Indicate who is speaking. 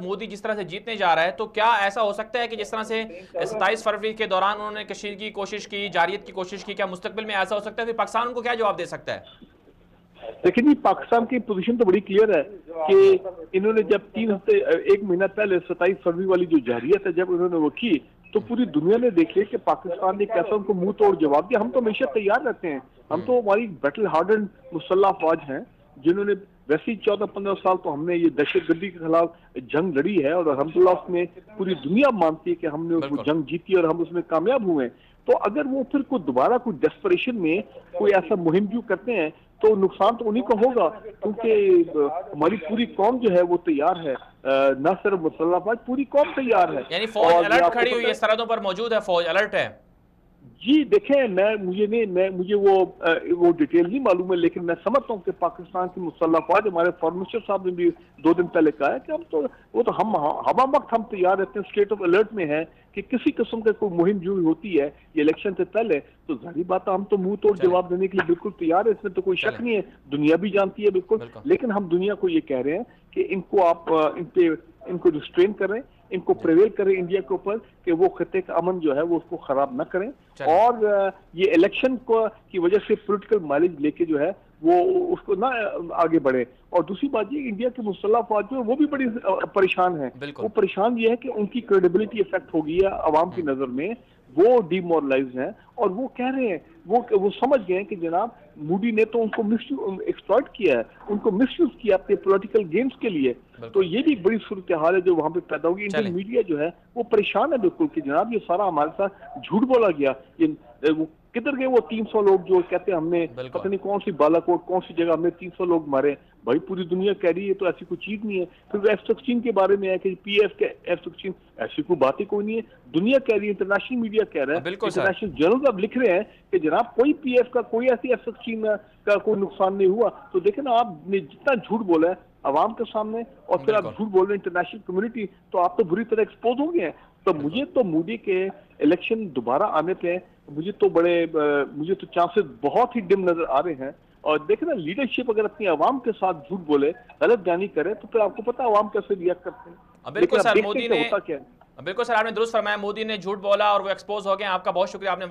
Speaker 1: मोदी जिस तरह से जीतने जा रहा है, तो क्या ऐसा हो सकता है कि जिस तरह से 27 फरवरी के दौरान उन्होंने कशीर की कोशिश की, जारियत की कोशिश की, क्या मुस्तकबिल में ऐसा हो सकता है? फिर पाकिस्तान उनको क्या जवाब दे सकता है?
Speaker 2: लेकिन ये पाकिस्तान की पोजीशन तो बड़ी क्लियर है कि इन्होंने जब 3 हफ्ते, एक महीना पहले 27 फरवरी वाली जो जारियत है जब उन्होंने वो की, तो पूरी दुनिया ने देख लिया कि पाकिस्तान ने कैसा उनको मुंह तोड़ जवाब दिया। हम तो हमेशा तैयार रहते हैं, हम तो हमारी बैटल हार्डन मुसल्लह फौज हैं जिन्होंने वैसे ही 14-15 साल तो हमने ये दहशतगर्दी के खिलाफ जंग लड़ी है, और अल्हम्दुलिल्लाह उसमें पूरी दुनिया मानती है कि हमने वो जंग जीती और हम उसमें कामयाब हुए। तो अगर वो फिर कोई दोबारा कोई डेस्परेशन में कोई ऐसा मुहिम जो करते हैं तो नुकसान तो उन्हीं को होगा, क्योंकि हमारी पूरी कौम जो है वो तैयार है, न सिर्फ मुसल्लह फौज, पूरी कौम तैयार है।
Speaker 1: यानी फौज अलर्ट खड़ी हुई है, सरहदों पर मौजूद है, फौज अलर्ट है।
Speaker 2: जी देखें, मुझे वो डिटेल नहीं मालूम है, लेकिन मैं समझता हूँ कि पाकिस्तान की मुसल्लह फौज, हमारे फॉरेन मिनिस्टर साहब ने भी 2 दिन पहले कहा है कि हम हवा वक्त हम तैयार रहते हैं, स्टेट ऑफ अलर्ट में है कि किसी किस्म का कोई मुहिम जो होती है ये इलेक्शन से पहले, तो जाहिर बात है हम तो मुंह तोड़ जवाब देने के लिए बिल्कुल तैयार है, इसमें तो कोई शक नहीं है, दुनिया भी जानती है बिल्कुल। लेकिन हम दुनिया को ये कह रहे हैं कि इनको आप इनको रिस्ट्रेन करें, इनको प्रिवेल करें इंडिया के ऊपर कि वो खत्ते का अमन जो है वो उसको खराब ना करें, और ये इलेक्शन को की वजह से पॉलिटिकल माइलेज लेके जो है वो उसको ना आगे बढ़े। और दूसरी बात ये, इंडिया की मुसल्लह फौज जो है वो भी बड़ी परेशान है। वो परेशान ये है कि उनकी क्रेडिबिलिटी इफेक्ट हो गई है अवाम की नजर में, वो डिमोरलाइज हैं, और वो कह रहे हैं, वो समझ गए हैं कि जनाब मोदी ने तो उनको एक्सप्लॉइट किया है, उनको मिसयूज किया अपने पॉलिटिकल गेम्स के लिए। तो ये भी एक बड़ी सूरत हाल है जो वहां पे पैदा होगी। इंडियन मीडिया जो है वो परेशान है बिल्कुल कि जनाब ये सारा हमारे साथ झूठ बोला गया। वो किधर गए वो 300 लोग जो कहते हैं हमने पता नहीं कौन सी बालाकोट कौन सी जगह हमने 300 लोग मारे। भाई पूरी दुनिया कह रही है तो ऐसी कोई चीज नहीं है। फिर F-16 के बारे में है कि PF के F-16, ऐसी कोई बात ही कोई नहीं है, दुनिया कह रही है, इंटरनेशनल मीडिया कह रहा है, इंटरनेशनल जर्नल अब लिख रहे हैं कि जनाब कोई PF का कोई ऐसी F-16 का कोई नुकसान नहीं हुआ। तो देखें ना, आपने जितना झूठ बोला है अवाम के सामने और फिर आप झूठ बोल रहे हैं इंटरनेशनल कम्युनिटी, तो आप तो बुरी तरह एक्सपोज हो गए हैं। तो मुझे तो मोदी के इलेक्शन दोबारा आने पे मुझे तो चांसेस बहुत ही डिम नजर आ रहे हैं। और देखें ना, लीडरशिप अगर अपनी आवाम के साथ झूठ बोले, गलत बयानी करे, तो फिर आपको पता है आवाम कैसे रिएक्ट करते हैं।
Speaker 1: बिल्कुल सर, मोदी ने, बिल्कुल सर आपने दुरुस्त फरमाया, मोदी ने झूठ बोला और वो एक्सपोज हो गए। आपका बहुत शुक्रिया, आपने